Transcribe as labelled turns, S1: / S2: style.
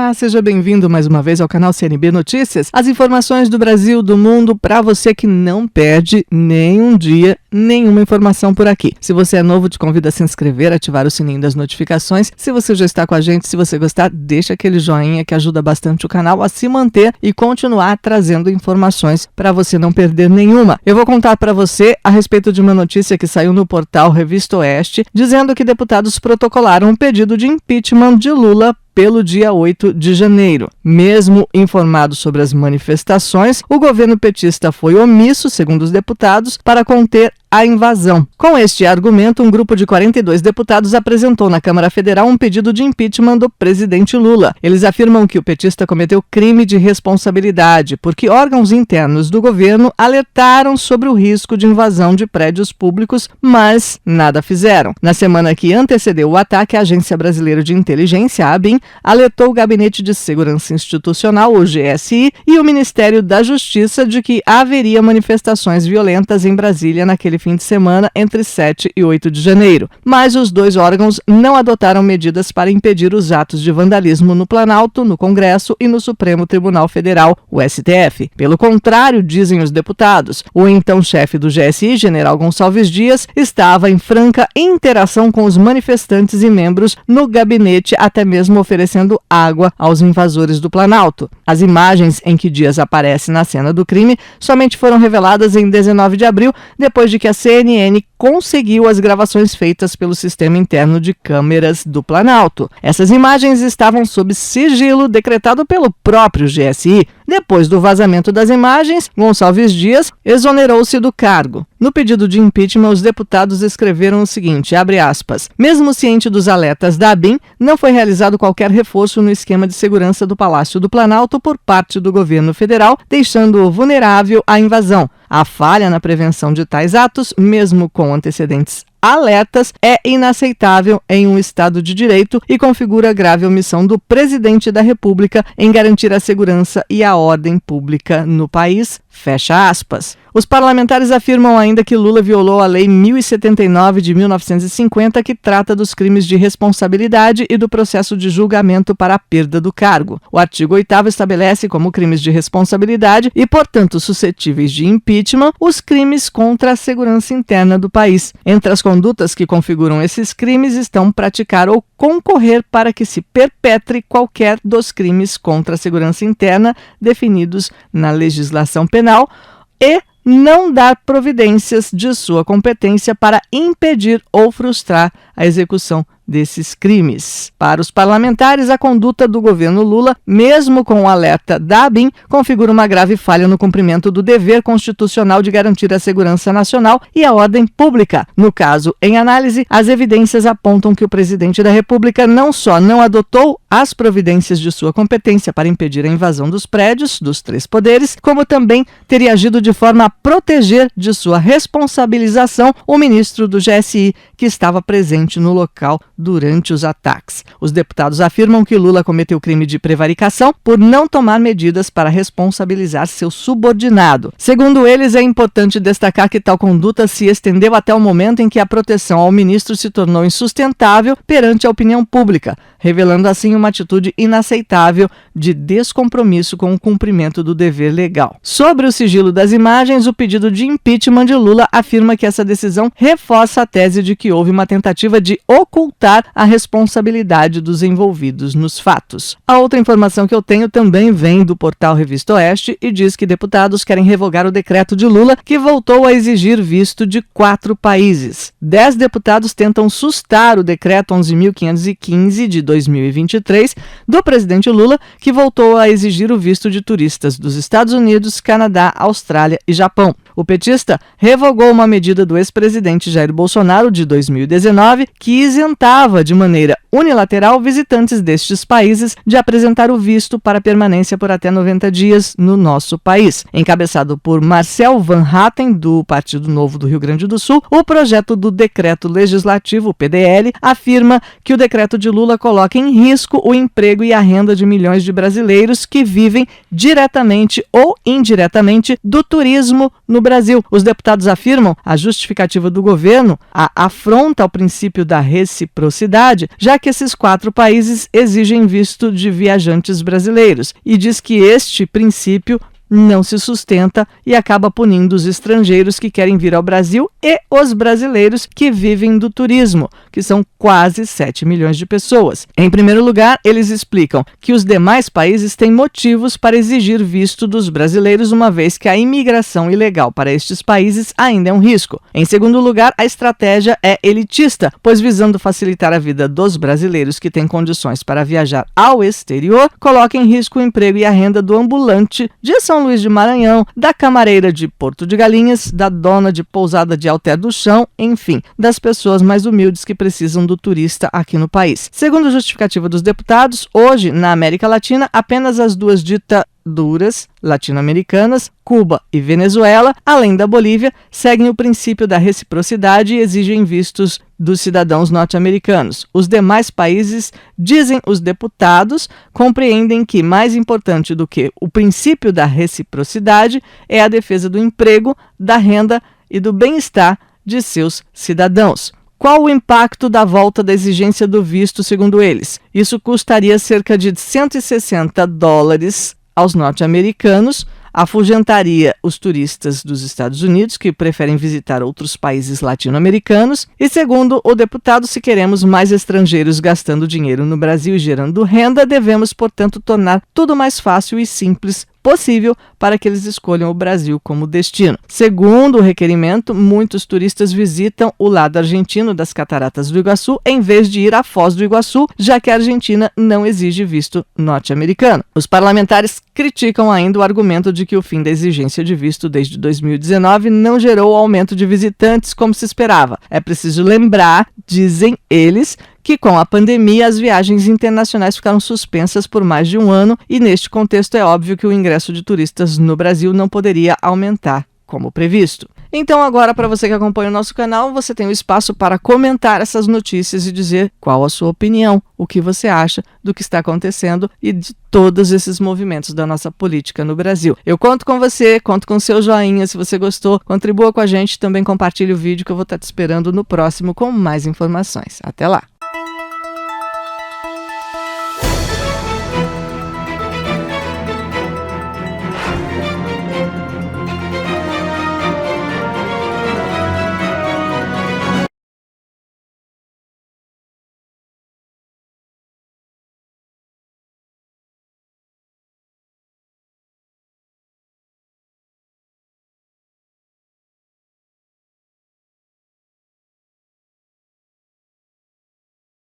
S1: Olá, seja bem-vindo mais uma vez ao canal CNB Notícias. As informações do Brasil, do mundo, para você que não perde nenhum dia, nenhuma informação por aqui. Se você é novo, te convido a se inscrever, ativar o sininho das notificações. Se você já está com a gente, se você gostar, deixa aquele joinha que ajuda bastante o canal a se manter e continuar trazendo informações para você não perder nenhuma. Eu vou contar para você a respeito de uma notícia que saiu no portal Revista Oeste, dizendo que deputados protocolaram um pedido de impeachment de Lula pelo dia 8 de janeiro. Mesmo informado sobre as manifestações, o governo petista foi omisso, segundo os deputados, para conter a invasão. Com este argumento, um grupo de 42 deputados apresentou na Câmara Federal um pedido de impeachment do presidente Lula. Eles afirmam que o petista cometeu crime de responsabilidade, porque órgãos internos do governo alertaram sobre o risco de invasão de prédios públicos, mas nada fizeram. Na semana que antecedeu o ataque, a Agência Brasileira de Inteligência, a ABIN, alertou o Gabinete de Segurança Institucional, o GSI, e o Ministério da Justiça de que haveria manifestações violentas em Brasília naquele fim de semana entre 7 e 8 de janeiro. Mas os dois órgãos não adotaram medidas para impedir os atos de vandalismo no Planalto, no Congresso e no Supremo Tribunal Federal, o STF. Pelo contrário, dizem os deputados, o então chefe do GSI, General Gonçalves Dias, estava em franca interação com os manifestantes e membros no gabinete, até mesmo oferecendo água aos invasores do Planalto. As imagens em que Dias aparece na cena do crime somente foram reveladas em 19 de abril, depois de que a CNN conseguiu as gravações feitas pelo sistema interno de câmeras do Planalto. Essas imagens estavam sob sigilo decretado pelo próprio GSI. Depois do vazamento das imagens, Gonçalves Dias exonerou-se do cargo. No pedido de impeachment, os deputados escreveram o seguinte, abre aspas, mesmo ciente dos alertas da ABIN, não foi realizado qualquer reforço no esquema de segurança do Palácio do Planalto por parte do governo federal, deixando-o vulnerável à invasão. A falha na prevenção de tais atos, mesmo com antecedentes alertas, é inaceitável em um Estado de Direito e configura grave omissão do presidente da República em garantir a segurança e a ordem pública no país. Fecha aspas. Os parlamentares afirmam ainda que Lula violou a Lei 1079 de 1950, que trata dos crimes de responsabilidade e do processo de julgamento para a perda do cargo. O artigo 8º estabelece como crimes de responsabilidade e, portanto, suscetíveis de impeachment, os crimes contra a segurança interna do país. Entre as condutas que configuram esses crimes estão praticar ou concorrer para que se perpetre qualquer dos crimes contra a segurança interna definidos na legislação penal e não dar providências de sua competência para impedir ou frustrar a execução desses crimes. Para os parlamentares, a conduta do governo Lula, mesmo com o alerta da ABIN, configura uma grave falha no cumprimento do dever constitucional de garantir a segurança nacional e a ordem pública. No caso, em análise, as evidências apontam que o presidente da República não só não adotou as providências de sua competência para impedir a invasão dos prédios dos três poderes, como também teria agido de forma a proteger de sua responsabilização o ministro do GSI, que estava presente no local durante os ataques. Os deputados afirmam que Lula cometeu crime de prevaricação por não tomar medidas para responsabilizar seu subordinado. Segundo eles, é importante destacar que tal conduta se estendeu até o momento em que a proteção ao ministro se tornou insustentável perante a opinião pública, revelando assim uma atitude inaceitável de descompromisso com o cumprimento do dever legal. Sobre o sigilo das imagens, o pedido de impeachment de Lula afirma que essa decisão reforça a tese de que houve uma tentativa de ocultar a responsabilidade dos envolvidos nos fatos. A outra informação que eu tenho também vem do portal Revista Oeste e diz que deputados querem revogar o decreto de Lula, que voltou a exigir visto de 4 países. 10 deputados tentam sustar o decreto 11.515 de 2023 do presidente Lula, que voltou a exigir o visto de turistas dos Estados Unidos, Canadá, Austrália e Japão. O petista revogou uma medida do ex-presidente Jair Bolsonaro de 2019 que isentava de maneira unilateral visitantes destes países de apresentar o visto para permanência por até 90 dias no nosso país. Encabeçado por Marcel Van Hatten, do Partido Novo do Rio Grande do Sul, o projeto do Decreto Legislativo, o PDL, afirma que o decreto de Lula coloca em risco o emprego e a renda de milhões de brasileiros que vivem diretamente ou indiretamente do turismo no Brasil. Os deputados afirmam a justificativa do governo a afronta ao princípio da reciprocidade, já que esses 4 países exigem visto de viajantes brasileiros, e diz que este princípio não se sustenta e acaba punindo os estrangeiros que querem vir ao Brasil e os brasileiros que vivem do turismo, que são quase 7 milhões de pessoas. Em primeiro lugar, eles explicam que os demais países têm motivos para exigir visto dos brasileiros, uma vez que a imigração ilegal para estes países ainda é um risco. Em segundo lugar, a estratégia é elitista, pois visando facilitar a vida dos brasileiros que têm condições para viajar ao exterior, coloca em risco o emprego e a renda do ambulante de São Luís de Maranhão, da camareira de Porto de Galinhas, da dona de pousada de Alter do Chão, enfim, das pessoas mais humildes que precisam do turista aqui no país. Segundo a justificativa dos deputados, hoje, na América Latina, apenas as 2 ditaduras latino-americanas, Cuba e Venezuela, além da Bolívia, seguem o princípio da reciprocidade e exigem vistos dos cidadãos norte-americanos. Os demais países, dizem os deputados, compreendem que mais importante do que o princípio da reciprocidade é a defesa do emprego, da renda e do bem-estar de seus cidadãos. Qual o impacto da volta da exigência do visto, segundo eles? Isso custaria cerca de $160 aos norte-americanos, afugentaria os turistas dos Estados Unidos que preferem visitar outros países latino-americanos e, segundo o deputado, se queremos mais estrangeiros gastando dinheiro no Brasil e gerando renda, devemos, portanto, tornar tudo mais fácil e simples possível para que eles escolham o Brasil como destino. Segundo o requerimento, muitos turistas visitam o lado argentino das Cataratas do Iguaçu em vez de ir à Foz do Iguaçu, já que a Argentina não exige visto norte-americano. Os parlamentares criticam ainda o argumento de que o fim da exigência de visto desde 2019 não gerou aumento de visitantes como se esperava. É preciso lembrar, dizem eles, que com a pandemia as viagens internacionais ficaram suspensas por mais de um ano e neste contexto é óbvio que o ingresso de turistas no Brasil não poderia aumentar como previsto. Então agora, para você que acompanha o nosso canal, você tem o espaço para comentar essas notícias e dizer qual a sua opinião, o que você acha do que está acontecendo e de todos esses movimentos da nossa política no Brasil. Eu conto com você, conto com seu joinha, se você gostou, contribua com a gente, também compartilhe o vídeo que eu vou estar te esperando no próximo com mais informações. Até lá!